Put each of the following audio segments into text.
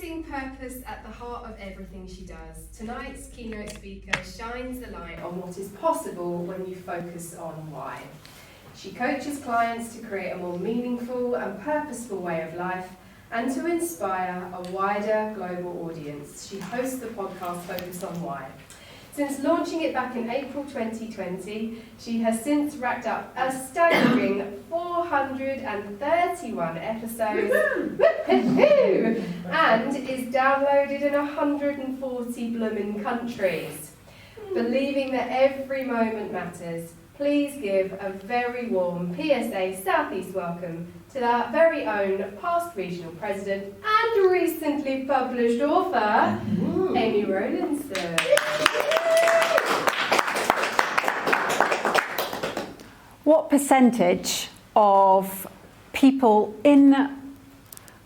Placing purpose at the heart of everything she does, tonight's keynote speaker shines the light on what is possible when you focus on why. She coaches clients to create a more meaningful and purposeful way of life and to inspire a wider global audience. She hosts the podcast Focus on Why. Since launching it back in April 2020, she has since racked up a staggering 431 episodes and is downloaded in 140 blooming countries. Believing that every moment matters, please give a very warm PSA South East welcome to our very own past regional president and recently published author, Amy Rowlinson. What percentage of people in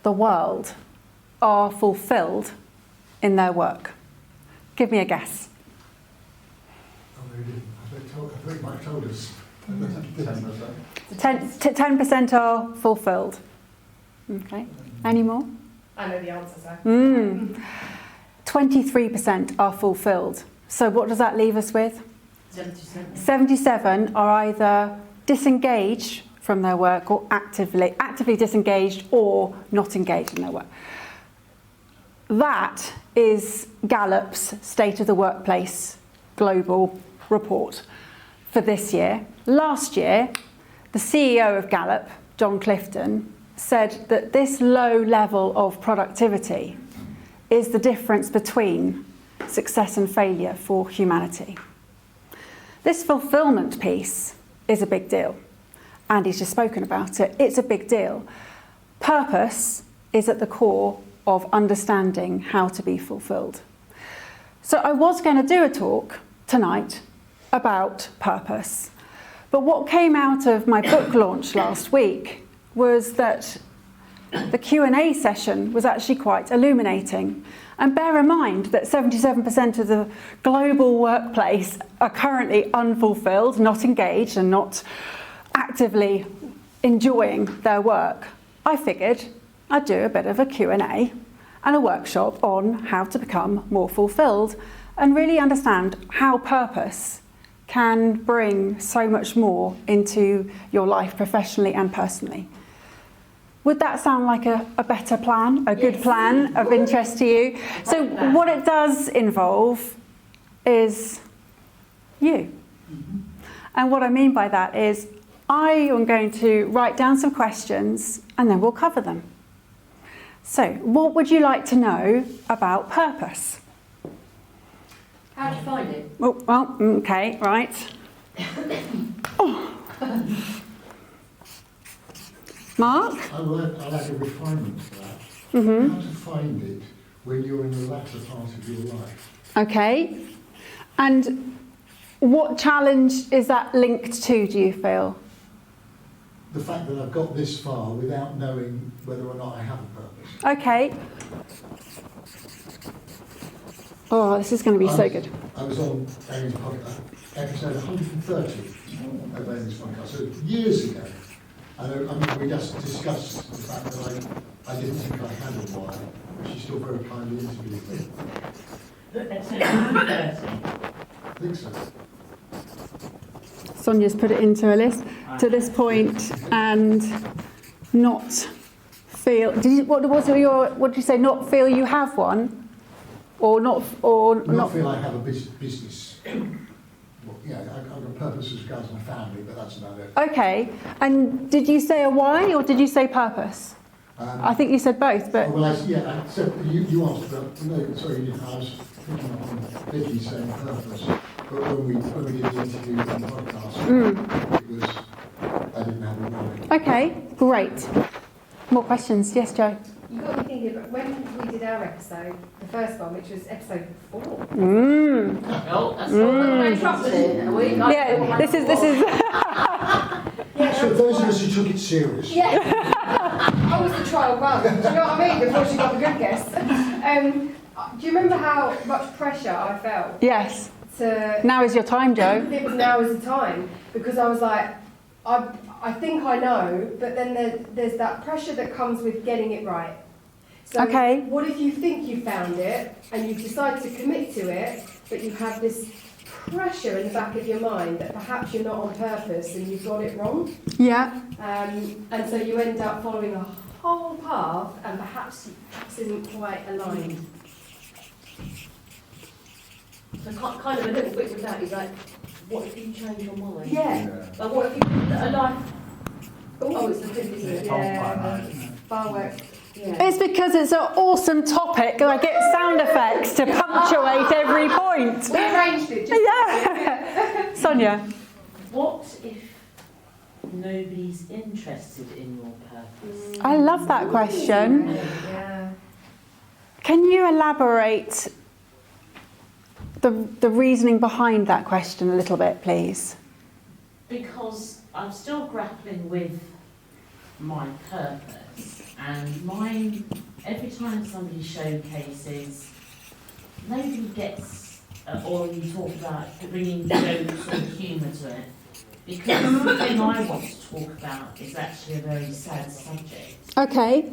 the world are fulfilled in their work? Give me a guess. Oh, they didn't. I think Mike told us. 10% are fulfilled. Okay. Any more? I know the answer, sir. 23% are fulfilled. So what does that leave us with? 77 are either disengaged from their work or actively disengaged or not engaged in their work. That is Gallup's State of the Workplace Global Report for this year. Last year, the CEO of Gallup, John Clifton, said that this low level of productivity is the difference between success and failure for humanity. This fulfillment piece is a big deal. Andy's just spoken about it. It's a big deal. Purpose is at the core of understanding how to be fulfilled. So I was going to do a talk tonight about purpose. But what came out of my book launch last week was that the Q&A session was actually quite illuminating. And bear in mind that 77% of the global workplace are currently unfulfilled, not engaged and not actively enjoying their work. I figured I'd do a bit of a Q&A and a workshop on how to become more fulfilled and really understand how purpose can bring so much more into your life professionally and personally. Would that sound like a better plan, a good plan of interest to you? So what it does involve is you. And what I mean by that is I am going to write down some questions and then we'll cover them. So what would you like to know about purpose? How do you find it? Well, okay, right. Mark? I'll add a refinement to that. How to find it when you're in the latter part of your life. Okay. And what challenge is that linked to, do you feel? The fact that I've got this far without knowing whether or not I have a purpose. Okay. Oh, this is going to be so good. I was on Amy's podcast, episode 130 of Amy's podcast, so years ago. And I mean, we just discussed the fact that I didn't think I had a why, but she still very kindly interviewed me. I think so. Sonia's put it into a list to this point and not feel. What did you say? Not feel you have one, or not feel I have a business. Well, yeah, I've got a purpose as regards my family, but that's about it. Okay. And did you say a why or did you say purpose? I think you said both, but. Well, I said you asked about. No, sorry, you didn't. I was thinking on Vicky saying purpose, but when we did the interview on the podcast, it was I didn't have a why. Okay, great. More questions? Yes, Joe. You got me thinking about when we did our episode, the first one, which was episode 4. Oh, that's all very trusting. Yeah, this is. Yeah, So those of us who took it serious. Yeah. I was the trial run. Do you know what I mean? Before she got the good guess. Do you remember how much pressure I felt? Yes. To Now is your time, Joe. It was now is the time, because I was like, I think I know, but then there's that pressure that comes with getting it right. So Okay. what if you think you found it and you've decided to commit to it, but you have this pressure in the back of your mind that perhaps you're not on purpose and you've got it wrong? Yeah. And so you end up following a whole path and perhaps isn't quite aligned. So kind of a little bit with that is like, what if you change your mind? Yeah. Like what if you a life? Oh, it's the thing, isn't it? Yeah. Fireworks. Yeah. It's because it's an awesome topic and I get sound effects to punctuate every point. We arranged it. Yeah. Sonia. What if nobody's interested in your purpose? I love that question. Yeah. Can you elaborate the reasoning behind that question a little bit, please? Because I'm still grappling with my purpose, and mine, every time somebody showcases, nobody gets, or you talk about bringing jokes or humour to it, because the thing I want to talk about is actually a very sad subject. Okay.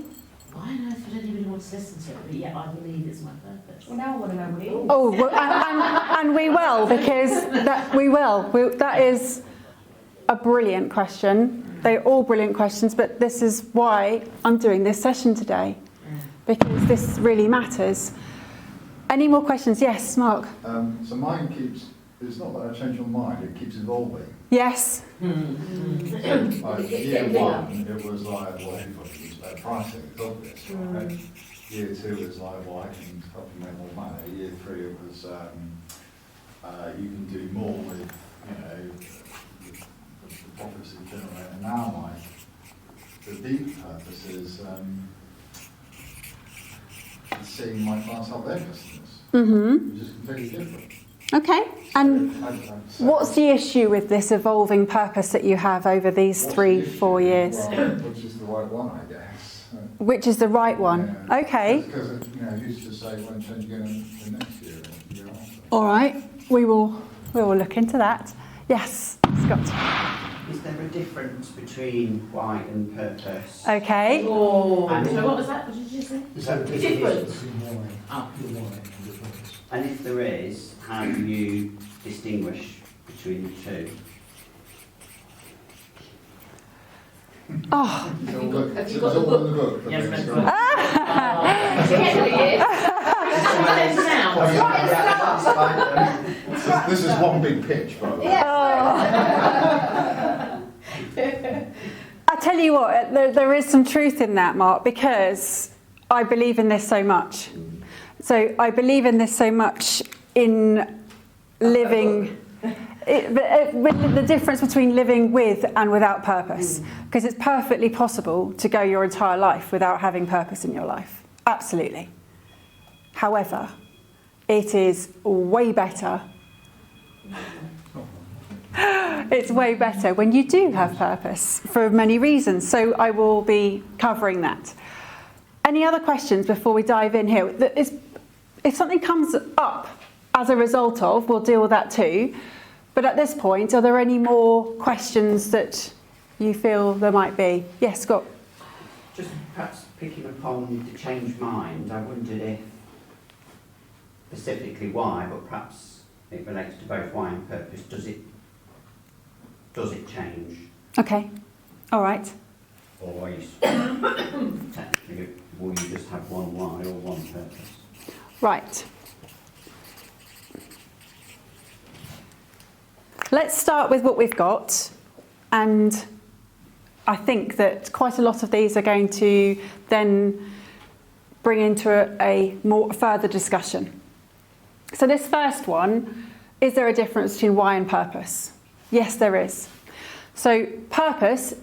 I don't know if I don't even want to listen to it, but yet I believe it's my purpose. Well, now I want to know what it is. Oh, well, and we will, because that is a brilliant question. They're all brilliant questions, but this is why I'm doing this session today, because this really matters. Any more questions? Yes, Mark. So mine keeps, it's not that I change my mind, it keeps evolving. Yes. Like year one, it was like, well, everybody uses their pricing, it's obvious, right? Year two was like, well, I can help you make more money. Year three, it was, you can do more with, you know, the profits you generate. And now the deep purpose is seeing my clients help their customers, which is completely different. Okay. And what's the issue with this evolving purpose that you have over these 3-4 years? Well, which is the right one, I guess. Which is the right one? Yeah. Okay. Because, you know, who's to say it won't change again in next year or the year after? All right. We will look into that. Yes, Scott. Is there a difference between why and purpose? Okay. Oh, And so what was that? What did you say? Is that Difference. between why, Ah. your why and your purpose? And if there is, how do you distinguish between the two? Oh. It's all have it's you got all the in the book. Yes, That's read right. It's the end of the year. This is one big pitch, by the way. I tell you what, there is some truth in that, Mark, because I believe in this so much. So I believe in this so much in living, the difference between living with and without purpose. Because it's perfectly possible to go your entire life without having purpose in your life. Absolutely. However, it is way better. It's way better when you do have purpose for many reasons. So I will be covering that. Any other questions before we dive in here? If something comes up as a result of, we'll deal with that too. But at this point, are there any more questions that you feel there might be? Yes, Scott. Just perhaps picking upon the changed mind, I wondered if, specifically why, but perhaps it relates to both why and purpose, does it change? Okay. All right. Or are you technically, will you just have one why or one purpose? Right. Let's start with what we've got, and I think that quite a lot of these are going to then bring into a more further discussion. So this first one, is there a difference between why and purpose? Yes, there is. So purpose,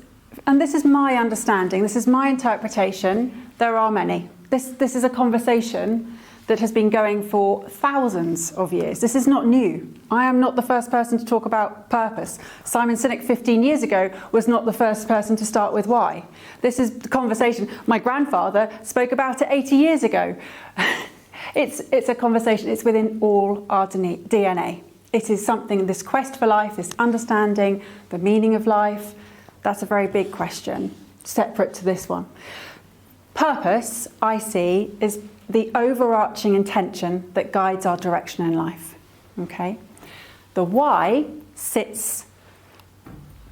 and this is my understanding, this is my interpretation, there are many. This is a conversation that has been going for thousands of years. This is not new. I am not the first person to talk about purpose. Simon Sinek 15 years ago was not the first person to start with why. This is the conversation. My grandfather spoke about it 80 years ago. It's a conversation, it's within all our DNA. It is something, this quest for life, this understanding the meaning of life, that's a very big question, separate to this one. Purpose, I see, is the overarching intention that guides our direction in life. Okay? The why sits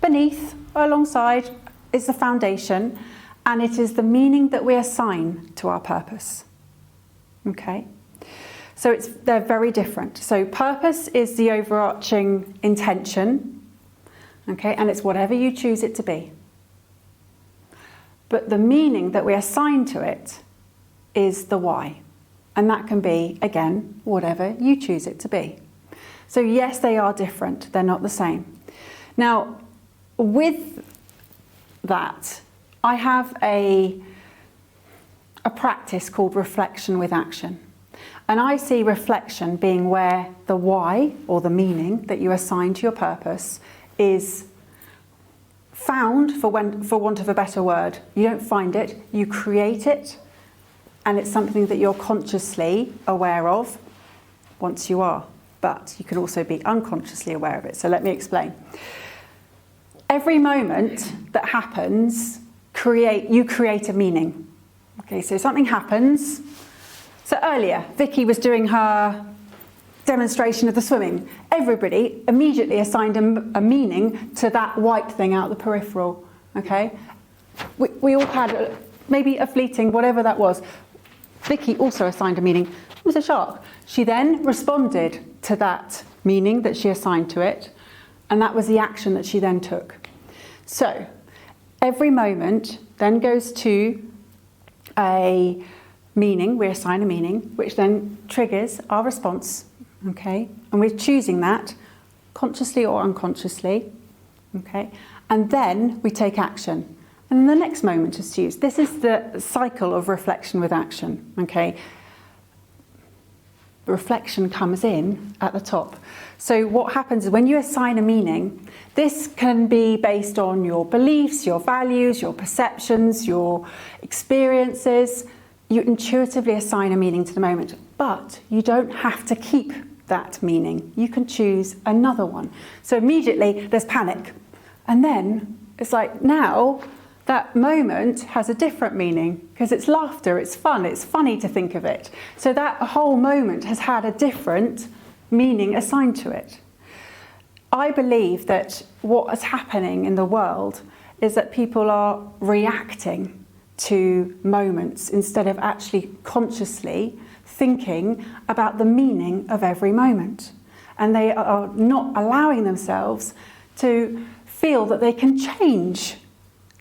beneath, alongside, is the foundation, and it is the meaning that we assign to our purpose. Okay? So they're very different. So purpose is the overarching intention, okay, and it's whatever you choose it to be. But the meaning that we assign to it is the why. And that can be, again, whatever you choose it to be. So yes, they are different. They're not the same. Now, with that, I have a practice called reflection with action. And I see reflection being where the why, or the meaning that you assign to your purpose, is found, for want of a better word. You don't find it, you create it, and it's something that you're consciously aware of once you are. But you can also be unconsciously aware of it. So let me explain. Every moment that happens, you create a meaning. Okay, so something happens. So earlier, Vicky was doing her demonstration of the swimming. Everybody immediately assigned a meaning to that white thing out the peripheral. Okay, we all had maybe a fleeting, whatever that was. Vicky also assigned a meaning. It was a shark. She then responded to that meaning that she assigned to it, and that was the action that she then took. So every moment then goes to a meaning, we assign a meaning, which then triggers our response, okay? And we're choosing that consciously or unconsciously, okay? And then we take action. And the next moment is to use. This is the cycle of reflection with action, okay? Reflection comes in at the top. So what happens is when you assign a meaning, this can be based on your beliefs, your values, your perceptions, your experiences. You intuitively assign a meaning to the moment, but you don't have to keep that meaning. You can choose another one. So immediately there's panic. And then it's like now that moment has a different meaning because it's laughter, it's fun, it's funny to think of it. So that whole moment has had a different meaning assigned to it. I believe that what is happening in the world is that people are reacting to moments instead of actually consciously thinking about the meaning of every moment. And they are not allowing themselves to feel that they can change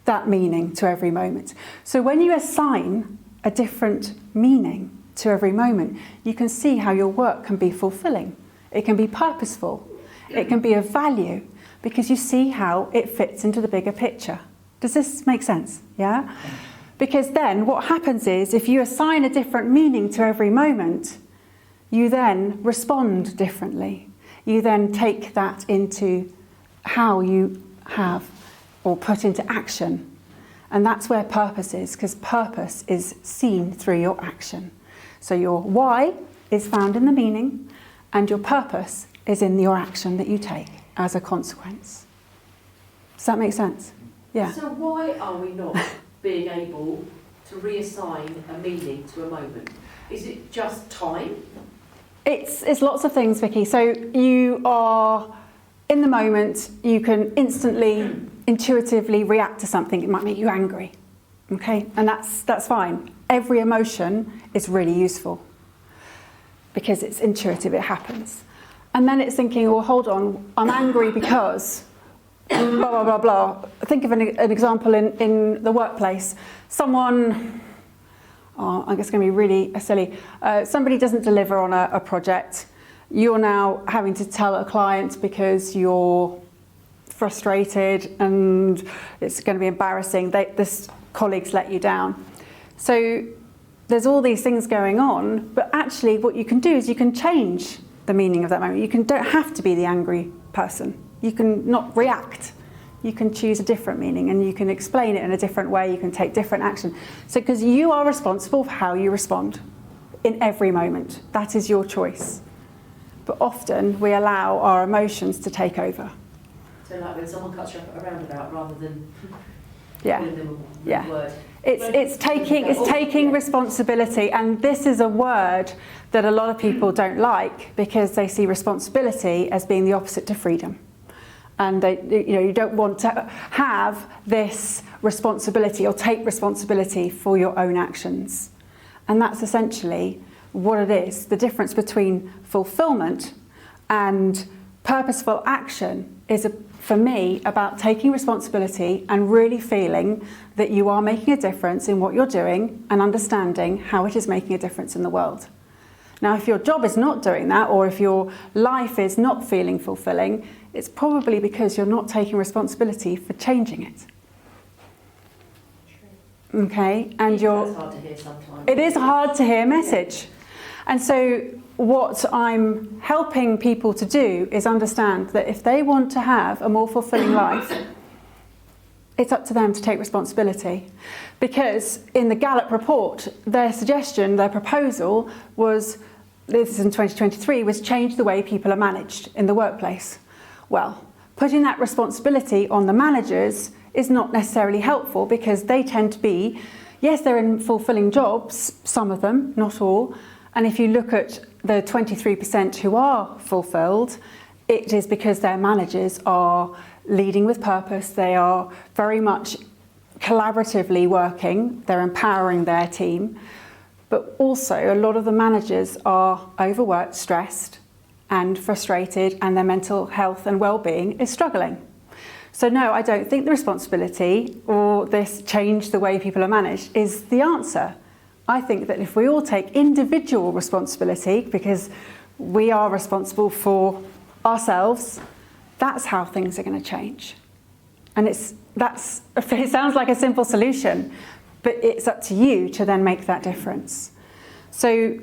that meaning to every moment. So when you assign a different meaning to every moment, you can see how your work can be fulfilling. It can be purposeful. It can be of value because you see how it fits into the bigger picture. Does this make sense? Yeah? Because then what happens is if you assign a different meaning to every moment, you then respond differently. You then take that into how you have or put into action. And that's where purpose is, because purpose is seen through your action. So your why is found in the meaning, and your purpose is in your action that you take as a consequence. Does that make sense? Yeah. So why are we not being able to reassign a meaning to a moment? Is it just time? It's lots of things, Vicky. So you are in the moment, you can instantly, intuitively react to something. It might make you angry, okay? And that's fine. Every emotion is really useful because it's intuitive, it happens. And then it's thinking, well, hold on, I'm angry because blah, blah, blah, blah. Think of an example in the workplace. Someone, I guess it's going to be really silly. Somebody doesn't deliver on a project. You're now having to tell a client because you're frustrated and it's going to be embarrassing. This colleague's let you down. So there's all these things going on, but actually what you can do is you can change the meaning of that moment. You don't have to be the angry person. You can not react. You can choose a different meaning and you can explain it in a different way. You can take different action. So because you are responsible for how you respond in every moment. That is your choice. But often we allow our emotions to take over. So like when someone cuts you up at a roundabout rather than... Yeah. Calling them a Yeah. word. It's taking responsibility, and this is a word that a lot of people don't like because they see responsibility as being the opposite to freedom. And you don't want to have this responsibility or take responsibility for your own actions. And that's essentially what it is. The difference between fulfillment and purposeful action is, for me, about taking responsibility and really feeling that you are making a difference in what you're doing and understanding how it is making a difference in the world. Now, if your job is not doing that, or if your life is not feeling fulfilling, it's probably because you're not taking responsibility for changing it. Okay, and That's hard to hear sometimes. it is hard to hear a message. And so what I'm helping people to do is understand that if they want to have a more fulfilling life, it's up to them to take responsibility. Because in the Gallup report, their suggestion, their proposal was, this is in 2023, was change the way people are managed in the workplace. Well, putting that responsibility on the managers is not necessarily helpful, because they tend to be, yes, they're in fulfilling jobs, some of them, not all. And if you look at the 23% who are fulfilled, it is because their managers are leading with purpose. They are very much collaboratively working. They're empowering their team. But also, a lot of the managers are overworked, stressed, and frustrated, and their mental health and well-being is struggling. So no, I don't think the responsibility or this change the way people are managed is the answer. I think that if we all take individual responsibility, because we are responsible for ourselves, that's how things are going to change. And it sounds like a simple solution, but it's up to you to then make that difference. So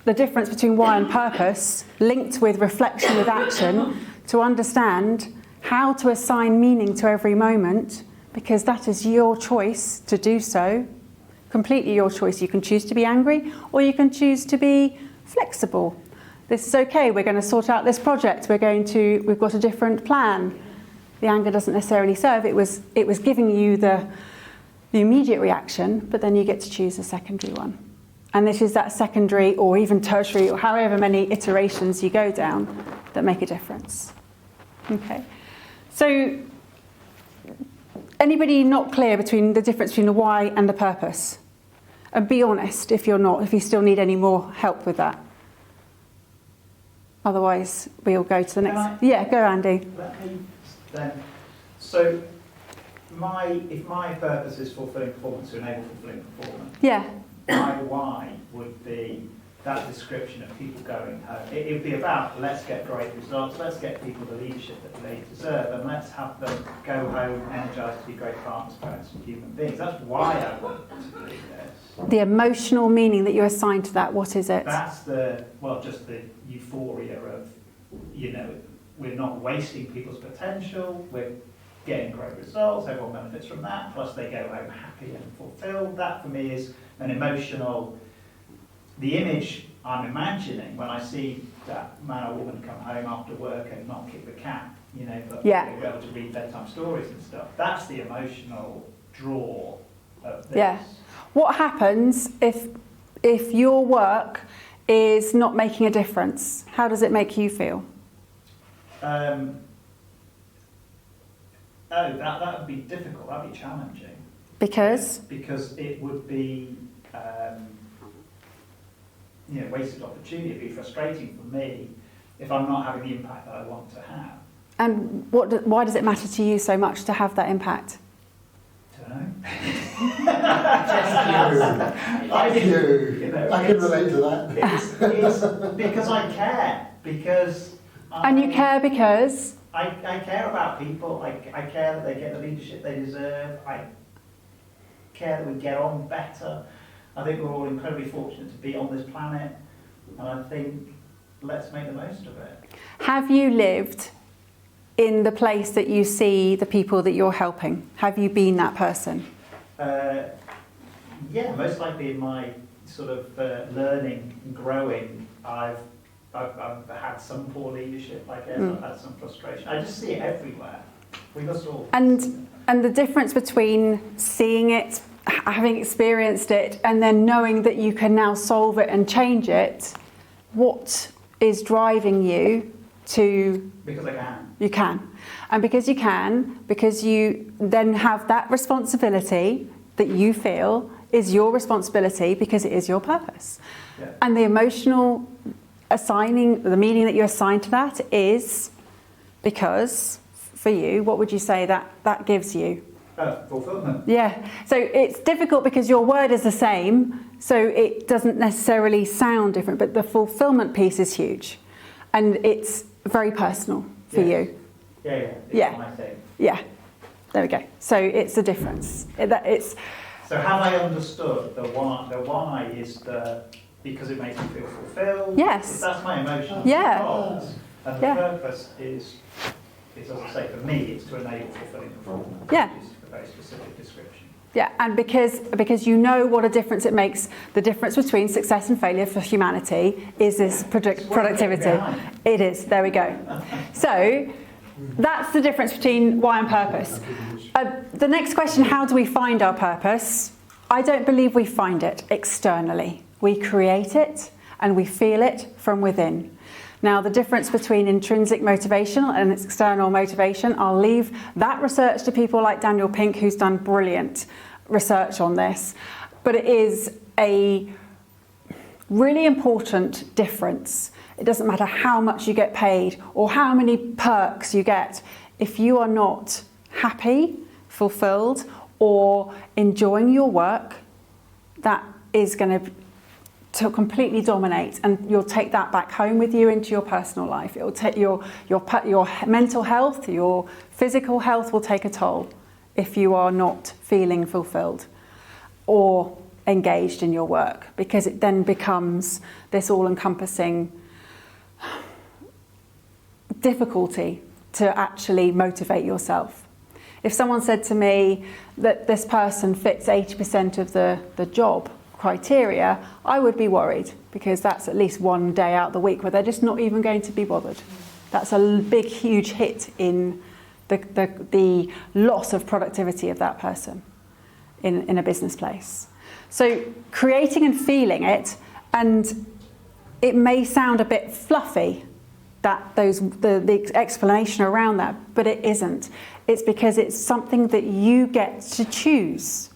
the difference between why and purpose, linked with reflection with action, to understand how to assign meaning to every moment, because that is your choice to do so, completely your choice. You can choose to be angry, or you can choose to be flexible. This is okay, we're going to sort out this project, we've got a different plan. The anger doesn't necessarily serve, it was giving you the immediate reaction, but then you get to choose a secondary one. And this is that secondary or even tertiary, or however many iterations you go down, that make a difference. Okay. So, anybody not clear between the difference between the why and the purpose? And be honest if you're not, if you still need any more help with that. Otherwise, we'll go to the next. Yeah, go Andy. Let me then. So, if my purpose is fulfilling performance, to enable fulfilling performance, Yeah. my why would be that description of people going home. It would be about, let's get great results, let's get people the leadership that they deserve, and let's have them go home energized to be great partners, parents, and human beings. That's why I want to do this. The emotional meaning that you assign to that, what is it? That's just the euphoria of, we're not wasting people's potential, we're getting great results, everyone benefits from that, plus they go home happy and fulfilled. That for me is an emotional, the image I'm imagining when I see that man or woman come home after work and not kick the cat, but be able to read bedtime stories and stuff. That's the emotional draw of this. Yeah. What happens if your work is not making a difference? How does it make you feel? That would be difficult, that would be challenging. Because? Because it would be wasted opportunity. It'd be frustrating for me if I'm not having the impact that I want to have. And why does it matter to you so much to have that impact? I don't know. I can relate to that. It's because I care. And you care because? I care about people. I care that they get the leadership they deserve. I care that we get on better. I think we're all incredibly fortunate to be on this planet, and I think let's make the most of it. Have you lived in the place that you see the people that you're helping? Have you been that person? Yeah, most likely in my sort of learning and growing, I've had some poor leadership, I guess. I've had some frustration. I just see it everywhere. We must all. And And the difference between seeing it, having experienced it, and then knowing that you can now solve it and change it, what is driving you to... Because I can. You can. And because you can, because you then have that responsibility that you feel is your responsibility because it is your purpose. Yeah. And the emotional assigning, the meaning that you assign to that is because, for you, what would you say that gives you? Fulfillment. Yeah. So it's difficult because your word is the same, so it doesn't necessarily sound different, but the fulfillment piece is huge. And it's very personal for you. Yeah, it's Yeah. my thing. Yeah. There we go. So it's a difference. So have I understood the why is because it makes me feel fulfilled? Yes. That's my emotional Yeah. response. And the Yeah. purpose is, as I say, for me, it's to enable fulfilling performance. Yeah. Which is a very specific description. Yeah, and because you know what a difference it makes, the difference between success and failure for humanity is this productivity. It is, there we go. So that's the difference between why and purpose. The next question, how do we find our purpose? I don't believe we find it externally. We create it and we feel it from within. Now, the difference between intrinsic motivation and external motivation, I'll leave that research to people like Daniel Pink, who's done brilliant research on this. But it is a really important difference. It doesn't matter how much you get paid or how many perks you get. If you are not happy, fulfilled, or enjoying your work, that is going to completely dominate, and you'll take that back home with you into your personal life. It will take your mental health, your physical health will take a toll if you are not feeling fulfilled or engaged in your work, because it then becomes this all-encompassing difficulty to actually motivate yourself. If someone said to me that this person fits 80% of the job criteria, I would be worried, because that's at least one day out of the week where they're just not even going to be bothered. That's a big, huge hit in the loss of productivity of that person in a business place. So creating and feeling it, and it may sound a bit fluffy, the explanation around that, but it isn't. It's because it's something that you get to choose.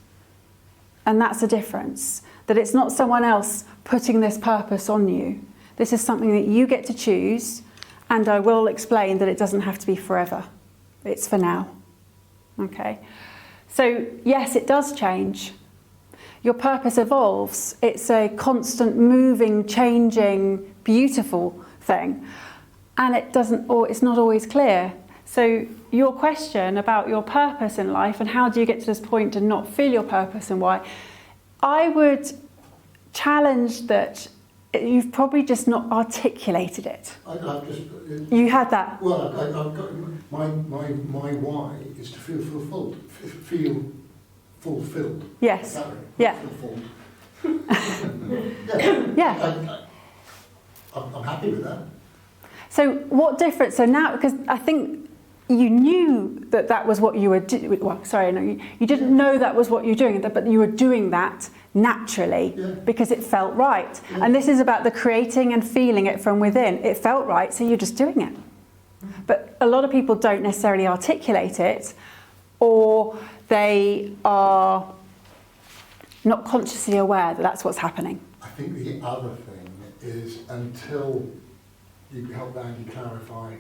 And that's the difference. That it's not someone else putting this purpose on you. This is something that you get to choose, and I will explain that it doesn't have to be forever. It's for now. Okay? So, yes, it does change. Your purpose evolves. It's a constant moving, changing, beautiful thing. And it's not always clear. So your question about your purpose in life and how do you get to this point to not feel your purpose and why, I would challenge that you've probably just not articulated it. You had that. Well, I've got my why is to feel fulfilled. Feel fulfilled. Yes. Yeah. Yeah. I'm happy with that. So what difference? So now, because I think you knew that was what you were doing. Well, sorry, no, you didn't know that was what you were doing, but you were doing that naturally because it felt right. Yeah. And this is about the creating and feeling it from within. It felt right, so you're just doing it. But a lot of people don't necessarily articulate it, or they are not consciously aware that that's what's happening. I think the other thing is, until you help Andy clarify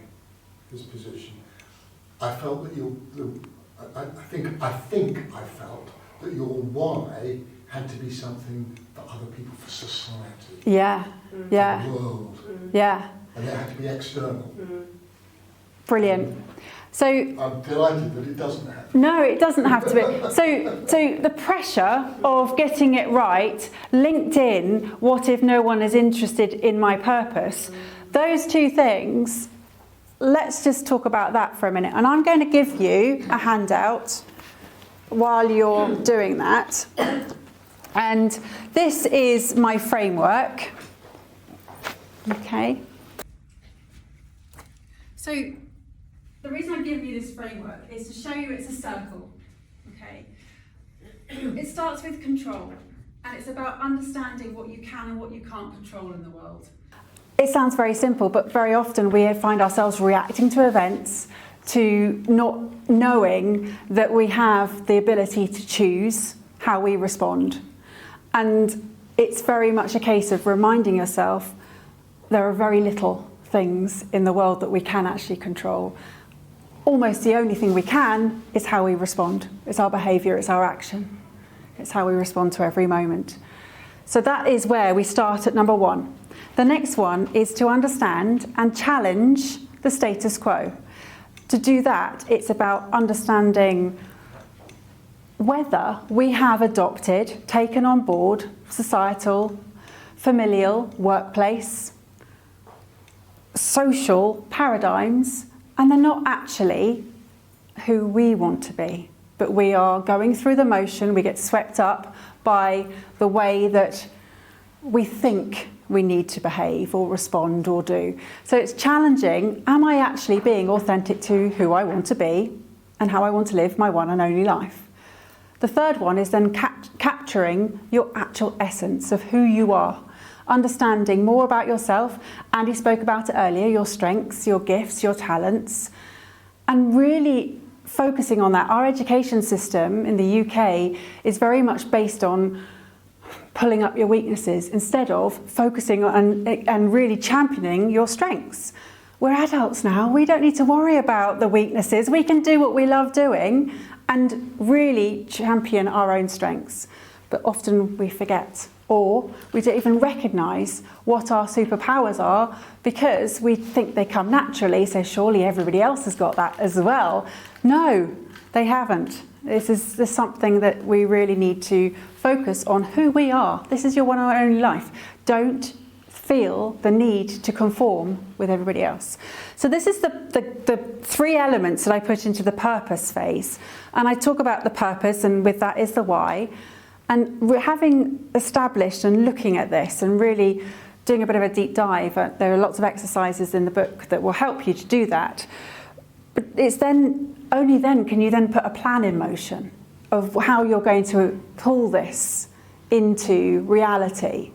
his position, I felt that I think I felt that your why had to be something for other people, for society. Yeah. Yeah. For the world. Yeah. And it had to be external. Brilliant. So I'm delighted that it doesn't have to. No, it doesn't have to be. So the pressure of getting it right, linked in, what if no one is interested in my purpose? Those two things, let's just talk about that for a minute. And I'm going to give you a handout while you're doing that. And this is my framework. Okay. So the reason I'm giving you this framework is to show you it's a circle. It starts with control, and it's about understanding what you can and what you can't control in the world. It sounds very simple, but very often we find ourselves reacting to events, to not knowing that we have the ability to choose how we respond. And it's very much a case of reminding yourself there are very little things in the world that we can actually control. Almost the only thing we can is how we respond. It's our behaviour, it's our action. It's how we respond to every moment. So that is where we start at number 1. The next one is to understand and challenge the status quo. To do that, it's about understanding whether we have adopted, taken on board societal, familial, workplace, social paradigms, and they're not actually who we want to be. But we are going through the motion, we get swept up by the way that we think we need to behave or respond or do. So it's challenging, am I actually being authentic to who I want to be and how I want to live my one and only life? The third one is then capturing your actual essence of who you are, understanding more about yourself. Andy spoke about it earlier, your strengths, your gifts, your talents, and really focusing on that. Our education system in the UK is very much based on pulling up your weaknesses instead of focusing on and really championing your strengths. We're adults now, we don't need to worry about the weaknesses. We can do what we love doing and really champion our own strengths. But often we forget, or we don't even recognise what our superpowers are because we think they come naturally, so surely everybody else has got that as well. No, they haven't. This is something that we really need to focus on who we are. This is your one and only life. Don't feel the need to conform with everybody else. So this is the 3 elements that I put into the purpose phase. And I talk about the purpose, and with that is the why. And we're having established and looking at this and really doing a bit of a deep dive. There are lots of exercises in the book that will help you to do that. But it's then, only then can you then put a plan in motion of how you're going to pull this into reality.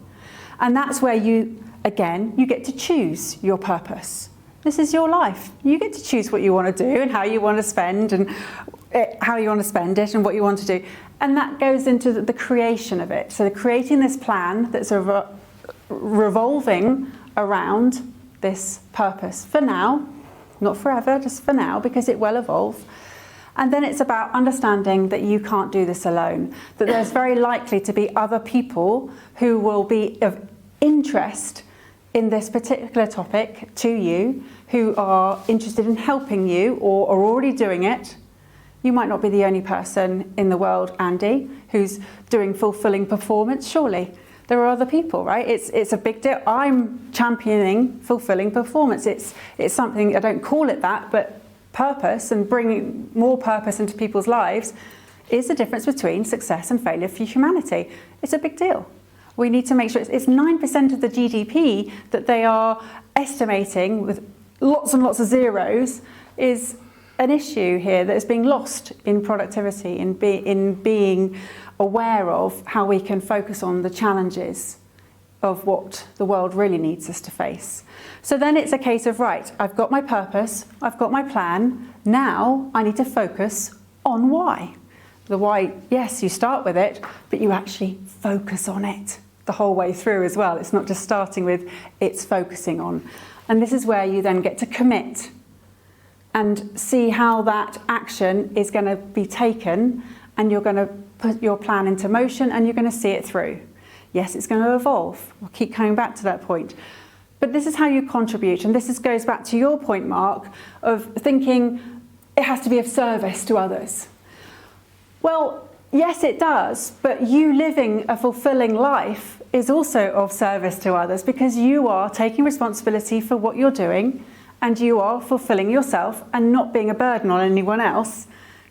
And that's where you get to choose your purpose. This is your life. You get to choose what you want to do and how you want to spend and how you want to spend it and what you want to do. And that goes into the creation of it. So creating this plan that's revolving around this purpose for now, not forever, just for now, because it will evolve. And then it's about understanding that you can't do this alone, that there's very likely to be other people who will be of interest in this particular topic to you, who are interested in helping you or are already doing it. You might not be the only person in the world, Andy, who's doing fulfilling performance, surely. There are other people, right? It's a big deal. I'm championing fulfilling performance. It's something, I don't call it that, but purpose and bringing more purpose into people's lives is the difference between success and failure for humanity. It's a big deal. We need to make sure it's 9% of the GDP that they are estimating with lots and lots of zeros is an issue here that is being lost in productivity, in being aware of how we can focus on the challenges of what the world really needs us to face. So then it's a case of, right, I've got my purpose, I've got my plan, now I need to focus on why. The why, yes, you start with it, but you actually focus on it the whole way through as well. It's not just starting with, it's focusing on. And this is where you then get to commit and see how that action is going to be taken, and you're going to put your plan into motion and you're going to see it through. Yes, it's going to evolve. We'll keep coming back to that point. But this is how you contribute, and this goes back to your point, Mark, of thinking it has to be of service to others. Well, yes, it does, but you living a fulfilling life is also of service to others because you are taking responsibility for what you're doing and you are fulfilling yourself and not being a burden on anyone else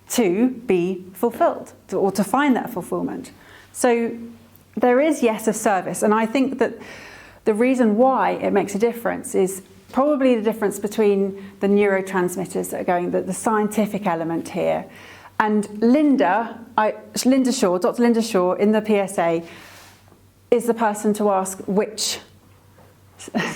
to be fulfilled or to find that fulfillment. So there is, yes, a service, and I think that the reason why it makes a difference is probably the difference between the neurotransmitters that are going, the scientific element here, And Linda Shaw, Dr. Linda Shaw in the PSA is the person to ask which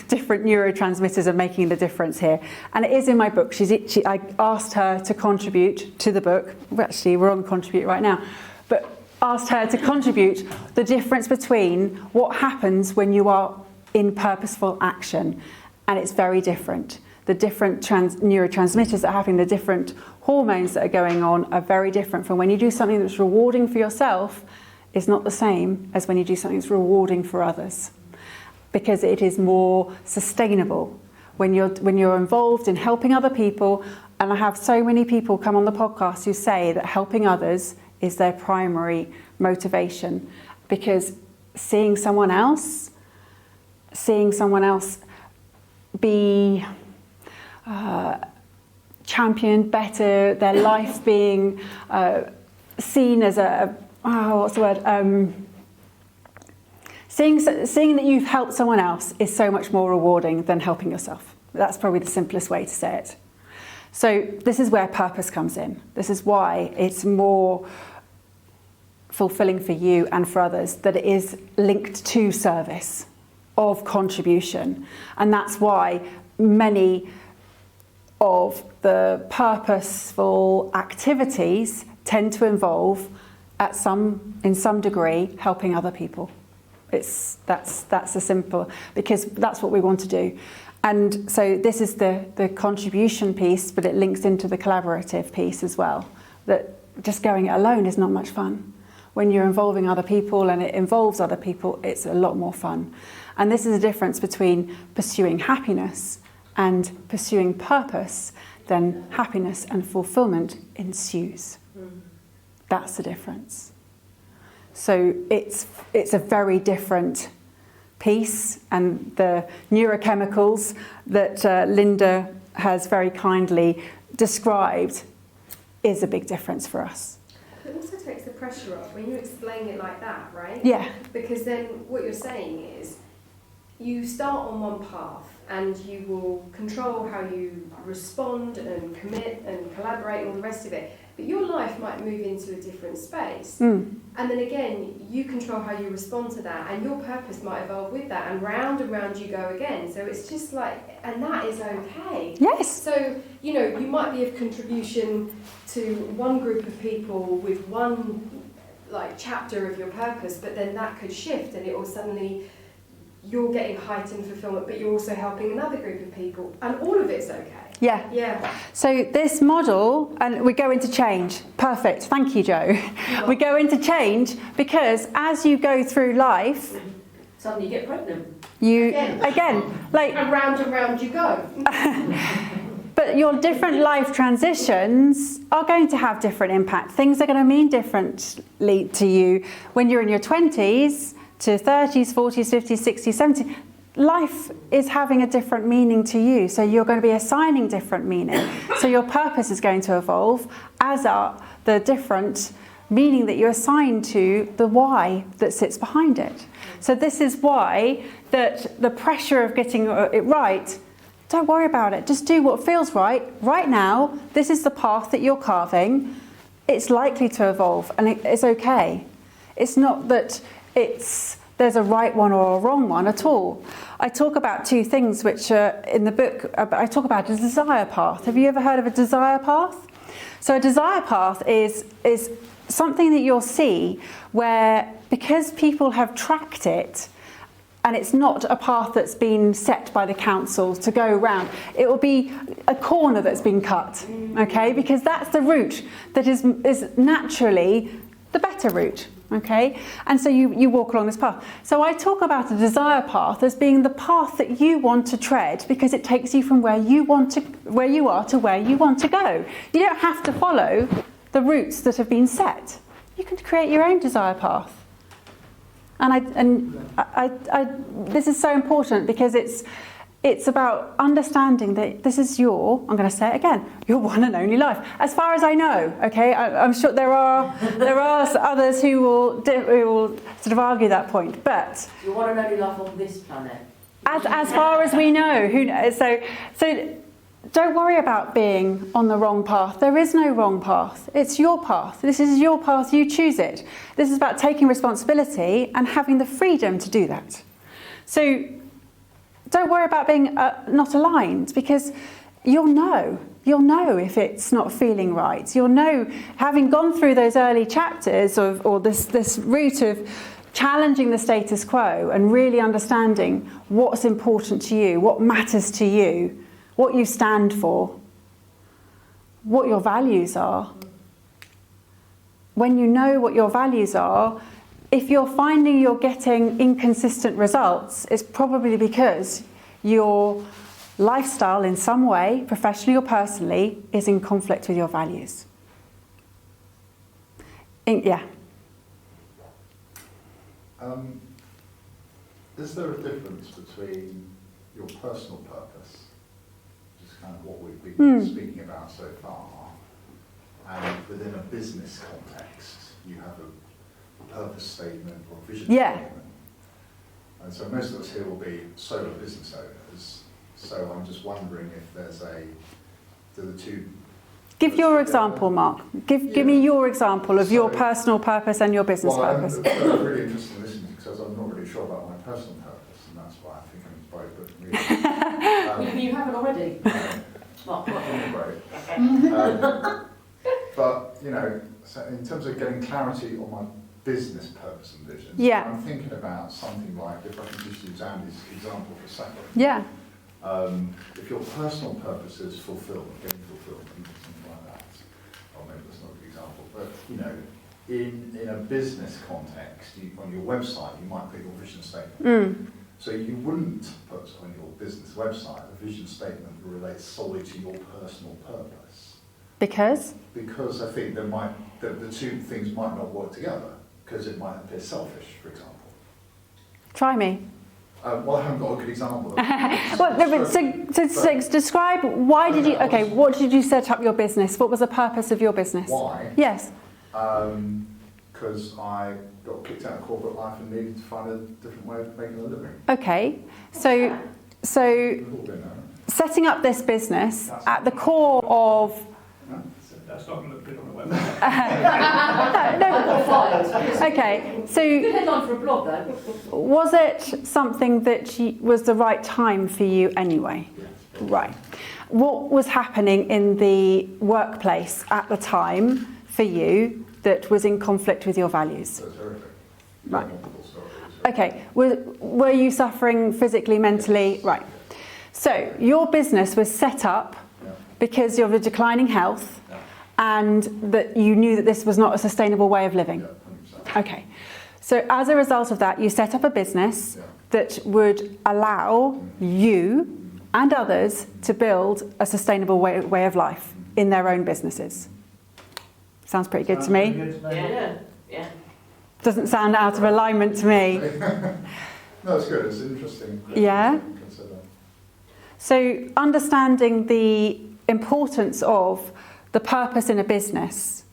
different neurotransmitters are making the difference here. And it is in my book. I asked her to contribute to the book. Actually, we're on contribute right now. But asked her to contribute the difference between what happens when you are in purposeful action. And it's very different. The different neurotransmitters that are happening, the different hormones that are going on are very different from when you do something that's rewarding for yourself is not the same as when you do something that's rewarding for others. Because it is more sustainable when you're involved in helping other people. And I have so many people come on the podcast who say that helping others is their primary motivation, because seeing someone else be championed better, their life being seen as seeing that you've helped someone else is so much more rewarding than helping yourself. That's probably the simplest way to say it. So this is where purpose comes in. This is why it's more fulfilling for you and for others, that it is linked to service of contribution. And that's why many of the purposeful activities tend to involve in some degree helping other people. That's a simple, because that's what we want to do. And so this is the contribution piece, but it links into the collaborative piece as well, that just going it alone is not much fun. When you're involving other people and it involves other people, it's a lot more fun. And this is the difference between pursuing happiness and pursuing purpose. Then happiness and fulfillment ensues. That's the difference. So it's a very different piece, and the neurochemicals that Linda has very kindly described is a big difference for us. It also takes the pressure off when you explain it like that, right? Yeah. Because then what you're saying is you start on one path and you will control how you respond and commit and collaborate and all the rest of it. But your life might move into a different space. And then again, you control how you respond to that, and your purpose might evolve with that, and round you go again. So it's just like, and that is okay. Yes. So, you might be of contribution to one group of people with one chapter of your purpose, but then that could shift and it will suddenly, you're getting heightened fulfillment, but you're also helping another group of people, and all of it's okay. Yeah. Yeah. So this model, and we go into change. Perfect. Thank you, Joe. We go into change because as you go through life, suddenly you get pregnant. And round you go. But your different life transitions are going to have different impact. Things are going to mean differently to you when you're in your 20s to 30s, 40s, 50s, 60s, 70s. Life is having a different meaning to you, so you're going to be assigning different meaning. So your purpose is going to evolve, as are the different meaning that you assign to the why that sits behind it. So this is why that the pressure of getting it right, don't worry about it. Just do what feels right. Right now, this is the path that you're carving. It's likely to evolve, and it's okay. It's not that there's a right one or a wrong one at all. I talk about two things which are in the book. I talk about a desire path. Have you ever heard of a desire path? So a desire path is something that you'll see where, because people have tracked it, and it's not a path that's been set by the council to go around, it will be a corner that's been cut, okay? Because that's the route that is naturally the better route. Okay, and so you walk along this path. So I talk about a desire path as being the path that you want to tread, because it takes you from where you are to where you want to go. You don't have to follow the routes that have been set. You can create your own desire path. And this is so important, because it's about understanding that this is I'm going to say it again, your one and only life. As far as I know, okay, I'm sure there are others who will sort of argue that point, but Your one and only life on this planet. as far as we know, who knows? So don't worry about being on the wrong path. There is no wrong path. It's your path. This is your path. You choose it. This is about taking responsibility and having the freedom to do that. So don't worry about being not aligned, because you'll know. You'll know if it's not feeling right. You'll know, having gone through those early chapters or this route of challenging the status quo and really understanding what's important to you, what matters to you, what you stand for, what your values are. When you know what your values are, if you're finding you're getting inconsistent results, it's probably because your lifestyle in some way, professionally or personally, is in conflict with your values. Yeah. Is there a difference between your personal purpose, which is kind of what we've been speaking about so far, and within a business context, you have a purpose statement or vision statement? And so most of us here will be solo business owners, so I'm just wondering if there's do the two... Give your example, Mark. Give me your example of your personal purpose and your business purpose. I'm really interested in listening because I'm not really sure about my personal purpose, and that's why I think I'm both. You haven't already? Not great. But, you know, so in terms of getting clarity on my business purpose and vision, I'm thinking about something like, if I can just use Andy's example for a second. Yeah. If your personal purpose is fulfillment, getting fulfillment, something like that, or maybe that's not a good example, but, you know, in a business context, on your website, you might put your vision statement. So you wouldn't put on your business website a vision statement that relates solely to your personal purpose. Because? Because I think the two things might not work together, because it might appear selfish, for example. Try me. Well, I haven't got a good example. So describe, why did you, what did you set up your business? What was the purpose of your business? Why? Yes. Because I got kicked out of corporate life and needed to find a different way of making a living. Okay, so setting up this business at the core of... That's not going to look good on a website. Okay, so... Good headline for a blog, though. Was it something that was the right time for you anyway? Yes. Right. What was happening in the workplace at the time for you that was in conflict with your values? That's horrific. Right. Okay. Were you suffering physically, mentally? Right. So your business was set up because of a declining health and that you knew that this was not a sustainable way of living. Yeah, 100%. Okay. So as a result of that, you set up a business that would allow you and others to build a sustainable way of life in their own businesses. Sounds pretty good to me. Yeah. Doesn't sound out of alignment to me. No, it's good. It's interesting. Yeah. To consider. So understanding the importance of the purpose in a business,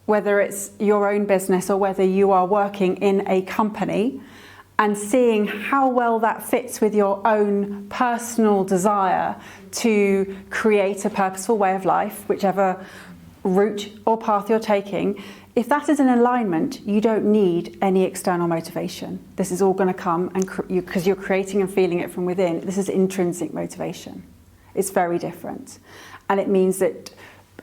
whether it's your own business or whether you are working in a company, and seeing how well that fits with your own personal desire to create a purposeful way of life, whichever route or path you're taking. If that is in alignment, you don't need any external motivation. This is all going to come and because you're creating and feeling it from within. This is intrinsic motivation. It's very different. And it means that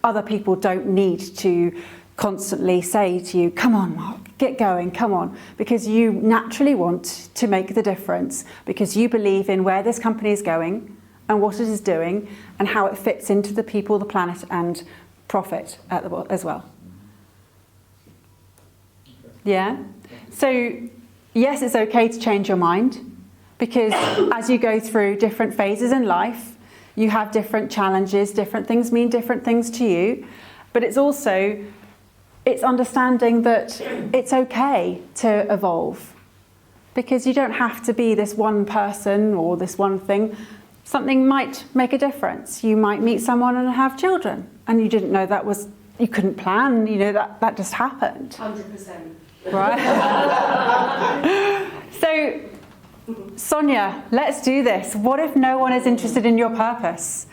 other people don't need to constantly say to you, come on, Mark, get going, come on, because you naturally want to make the difference, because you believe in where this company is going and what it is doing and how it fits into the people, the planet and profit as well. Yeah? So, yes, it's okay to change your mind, because as you go through different phases in life, you have different challenges, different things mean different things to you, but it's also, it's understanding that it's okay to evolve, because you don't have to be this one person or this one thing. Something might make a difference. You might meet someone and have children, and you didn't know that was, you couldn't plan, you know, that just happened. 100%. Right? So, Sonia, let's do this. What if no one is interested in your purpose?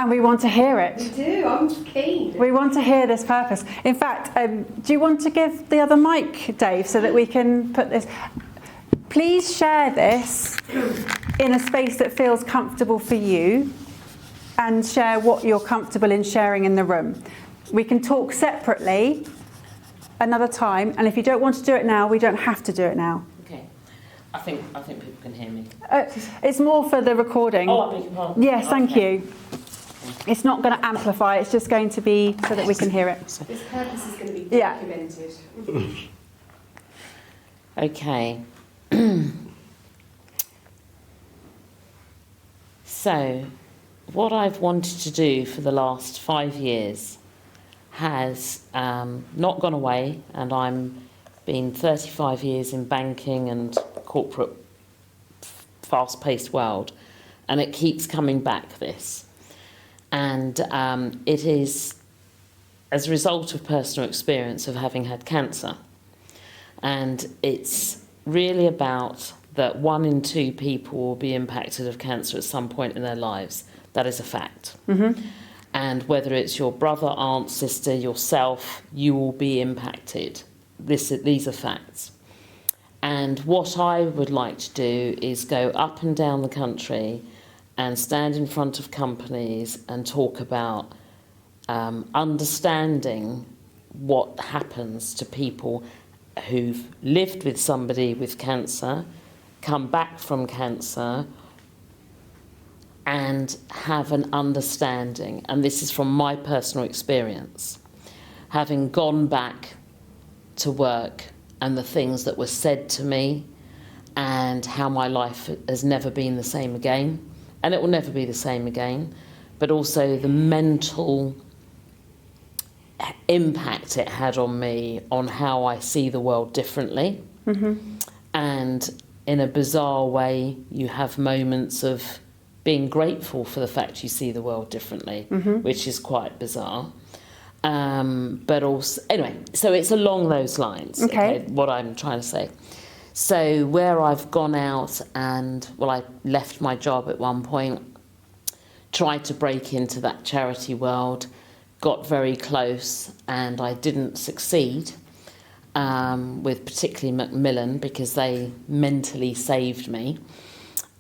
And we want to hear We it. do, I'm keen. We want to hear this purpose. In fact, do you want to give the other mic, Dave, so that we can put this? Please share this in a space that feels comfortable for you, and share what you're comfortable in sharing in the room. We can talk separately another time, and if you don't want to do it now, we don't have to do it now. Okay. I think people can hear me. It's more for the recording. Oh, I beg your pardon. Yes, thank Okay. you. It's not going to amplify, it's just going to be so that we can hear it. This purpose is going to be Yeah. documented. Okay. So, what I've wanted to do for the last 5 years has not gone away, and I'm been 35 years in banking and corporate fast-paced world, and it keeps coming back, this. And it is as a result of personal experience of having had cancer. And it's really about that 1 in 2 people will be impacted of cancer at some point in their lives. That is a fact. Mm-hmm. And whether it's your brother, aunt, sister, yourself, you will be impacted. These are facts. And what I would like to do is go up and down the country and stand in front of companies and talk about understanding what happens to people who've lived with somebody with cancer, come back from cancer, and have an understanding. And this is from my personal experience, having gone back to work and the things that were said to me and how my life has never been the same again. And it will never be the same again, but also the mental impact it had on me, on how I see the world differently. Mm-hmm. And in a bizarre way, you have moments of being grateful for the fact you see the world differently, Mm-hmm. which is quite bizarre. But also, anyway, so it's along those lines, Okay. what I'm trying to say. So where I've gone out and, well, I left my job at one point, tried to break into that charity world, got very close, and I didn't succeed with particularly Macmillan, because they mentally saved me,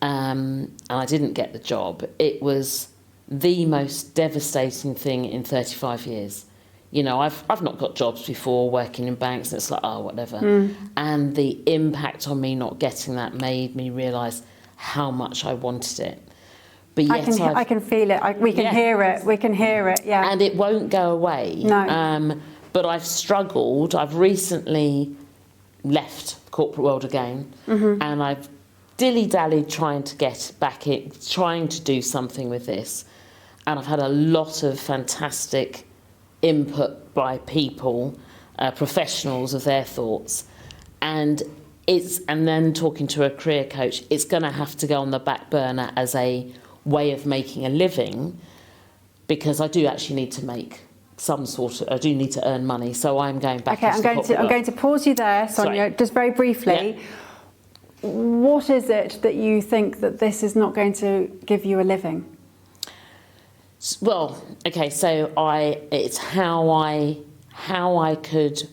and I didn't get the job. It was the most devastating thing in 35 years. You know, I've not got jobs before working in banks, and it's like, oh, whatever. And the impact on me not getting that made me realise how much I wanted it. But yet I can feel it. We can hear it. We can hear it. Yeah. And it won't go away. No. But I've struggled. I've recently left the corporate world again, and I've dilly-dallied trying to get back in, trying to do something with this. And I've had a lot of fantastic input by people, professionals, of their thoughts, and then talking to a career coach, it's going to have to go on the back burner as a way of making a living, because I do actually need to make some sort of, I do need to earn money, so I'm going back. Okay, I'm going to pause you there, Sonia, Sorry. just very briefly. Yeah. What is it that you think that this is not going to give you a living? Well, okay, so it's how I could,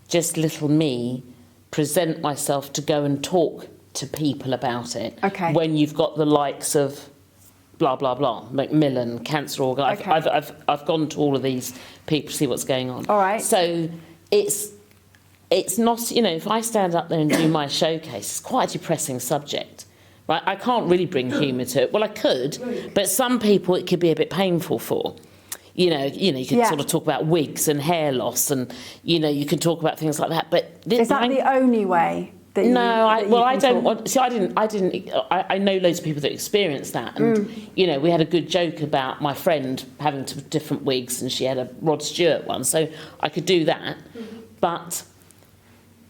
just little me, present myself to go and talk to people about it. Okay. When you've got the likes of blah blah blah, Macmillan, Cancer Org. Okay. I've gone to all of these people to see what's going on. All right. So it's not, you know, if I stand up there and do my showcase, it's quite a depressing subject. Right? I can't really bring humour to it. Well, I could, but some people it could be a bit painful for. You could sort of talk about wigs and hair loss, and you can talk about things like that. But Is that the only way? That you, I don't want. See, I didn't. I know loads of people that experienced that, and we had a good joke about my friend having different wigs, and she had a Rod Stewart one, so I could do that, but.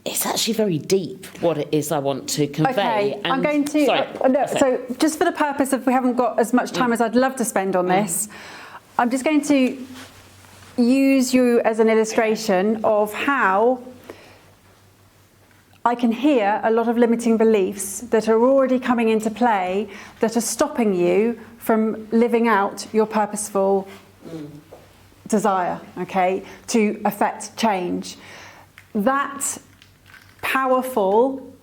It's actually very deep what it is I want to convey. Okay, and, I'm going to... so just for the purpose of, we haven't got as much time as I'd love to spend on this, I'm just going to use you as an illustration of how I can hear a lot of limiting beliefs that are already coming into play that are stopping you from living out your purposeful desire, okay, to affect change. That powerful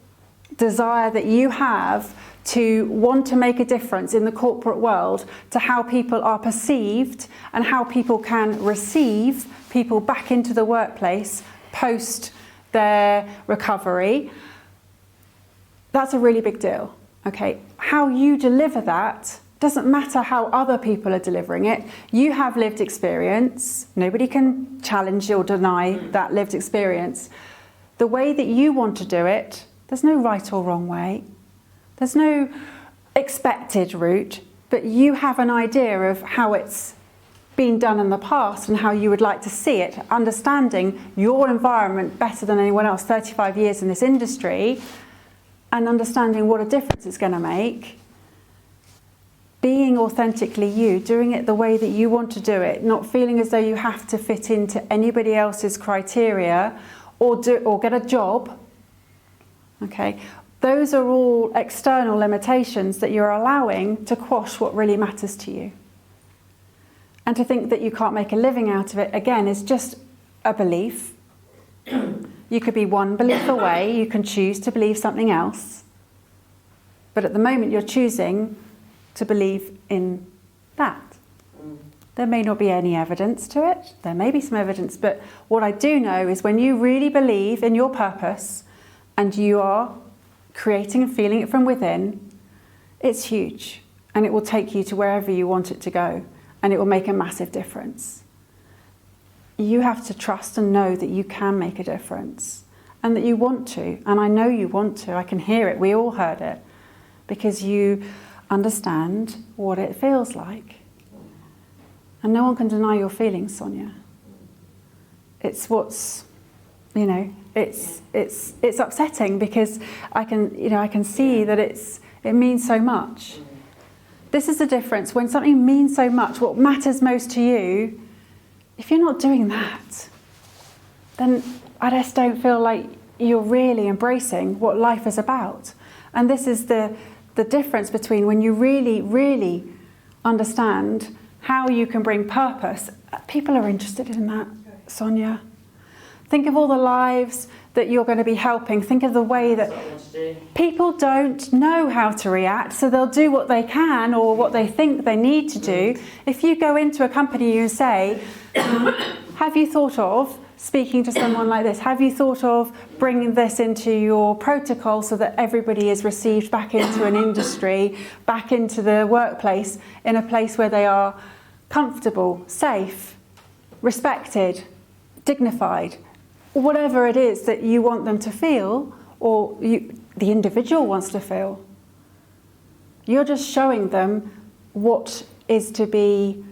desire that you have to want to make a difference in the corporate world to how people are perceived and how people can receive people back into the workplace post their recovery, that's a really big deal, okay? How you deliver that doesn't matter how other people are delivering it. You have lived experience. Nobody can challenge or deny that lived experience. The way that you want to do it, there's no right or wrong way. There's no expected route, but you have an idea of how it's been done in the past and how you would like to see it, understanding your environment better than anyone else, 35 years in this industry, and understanding what a difference it's going to make. Being authentically you, doing it the way that you want to do it, not feeling as though you have to fit into anybody else's criteria or get a job. Okay, those are all external limitations that you're allowing to quash what really matters to you. And to think that you can't make a living out of it, again, is just a belief. You could be one belief away, you can choose to believe something else. But at the moment you're choosing to believe in that. There may not be any evidence to it, there may be some evidence, but what I do know is when you really believe in your purpose and you are creating and feeling it from within, it's huge and it will take you to wherever you want it to go and it will make a massive difference. You have to trust and know that you can make a difference and that you want to, and I know you want to, I can hear it, we all heard it, because you understand what it feels like. And no one can deny your feelings, Sonia. It's what's, you know, it's upsetting because I can see that it means so much. This is the difference. When something means so much, what matters most to you, if you're not doing that, then I just don't feel like you're really embracing what life is about. And this is the difference between when you really, really understand how you can bring purpose. People are interested in that, Sonia. Think of all the lives that you're going to be helping. Think of the way that people don't know how to react, so they'll do what they can or what they think they need to do. If you go into a company and say, have you thought of speaking to someone like this? Have you thought of bringing this into your protocol so that everybody is received back into an industry, back into the workplace, in a place where they are comfortable, safe, respected, dignified, whatever it is that you want them to feel or the individual wants to feel. You're just showing them what is to be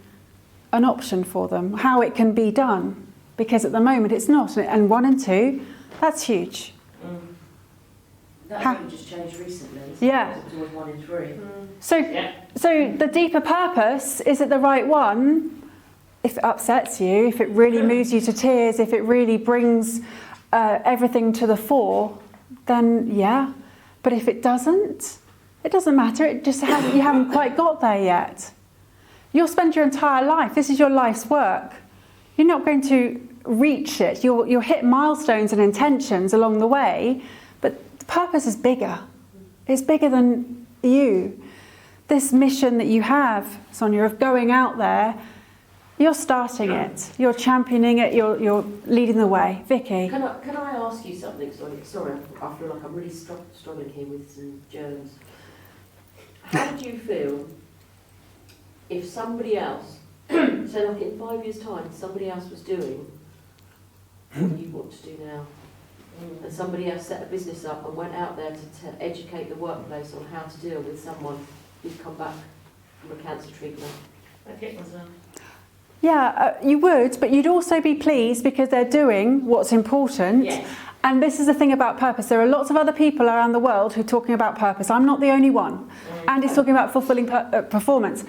an option for them, how it can be done. Because at the moment it's not, and 1 and 2, that's huge. That's only just changed recently. Yeah. It was 1 in 3. So the deeper purpose, is it the right one? If it upsets you, if it really moves you to tears, if it really brings everything to the fore, then yeah. But if it doesn't, it doesn't matter. It just you haven't quite got there yet. You'll spend your entire life. This is your life's work. You're not going to reach it. You'll hit milestones and intentions along the way, but the purpose is bigger. It's bigger than you. This mission that you have, Sonia, of going out there, you're starting it. You're championing it. You're leading the way. Vicky. Can I ask you something? Sorry, I feel like I'm really struggling here with some germs. How do you feel if somebody else, so like in 5 years' time, somebody else was doing what you want to do now, and somebody else set a business up and went out there to educate the workplace on how to deal with someone who's come back from a cancer treatment? I'd get myself. Yeah, you would, but you'd also be pleased because they're doing what's important. Yes. And this is the thing about purpose. There are lots of other people around the world who are talking about purpose. I'm not the only one. Andy's talking about fulfilling performance.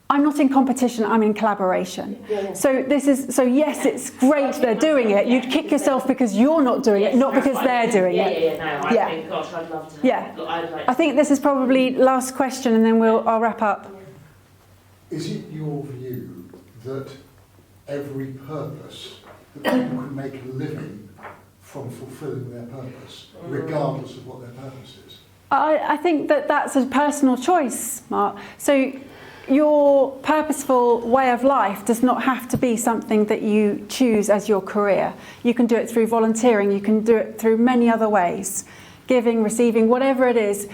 I'm not in competition, I'm in collaboration. Yeah. So yes, it's great they're doing it. You'd kick yourself because you're not doing it, not because they're doing it. No, I think, gosh, I'd love to. Yeah. I think this is probably last question and then I'll wrap up. is it your view that every purpose, that people can make a living from fulfilling their purpose, regardless of what their purpose is? I think that that's a personal choice, Mark. So your purposeful way of life does not have to be something that you choose as your career. You can do it through volunteering, you can do it through many other ways. Giving, receiving, whatever it is,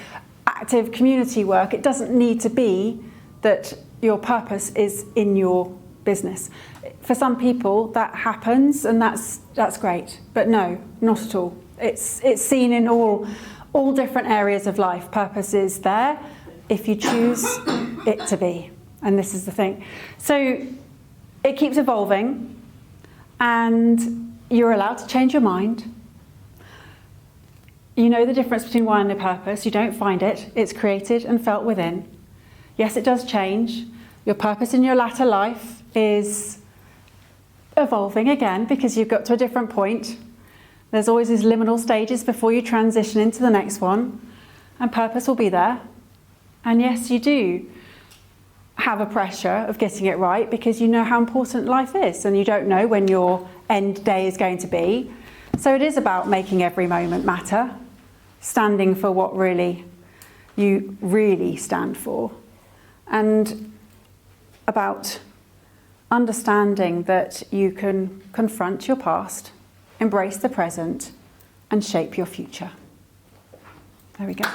active community work. It doesn't need to be that your purpose is in your business. For some people that happens, and that's great. But no, not at all. It's seen in all different areas of life. Purpose is there if you choose it to be. And this is the thing. So it keeps evolving, and you're allowed to change your mind. You know the difference between why and a purpose. You don't find it. It's created and felt within. Yes, it does change. Your purpose in your latter life is evolving again because you've got to a different point. There's always these liminal stages before you transition into the next one, and purpose will be there. And yes, you do have a pressure of getting it right because you know how important life is and you don't know when your end day is going to be. So it is about making every moment matter, standing for what really you really stand for, and about understanding that you can confront your past, embrace the present, and shape your future. There we go.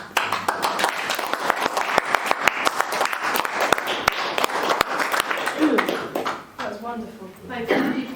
That was wonderful. Thank you.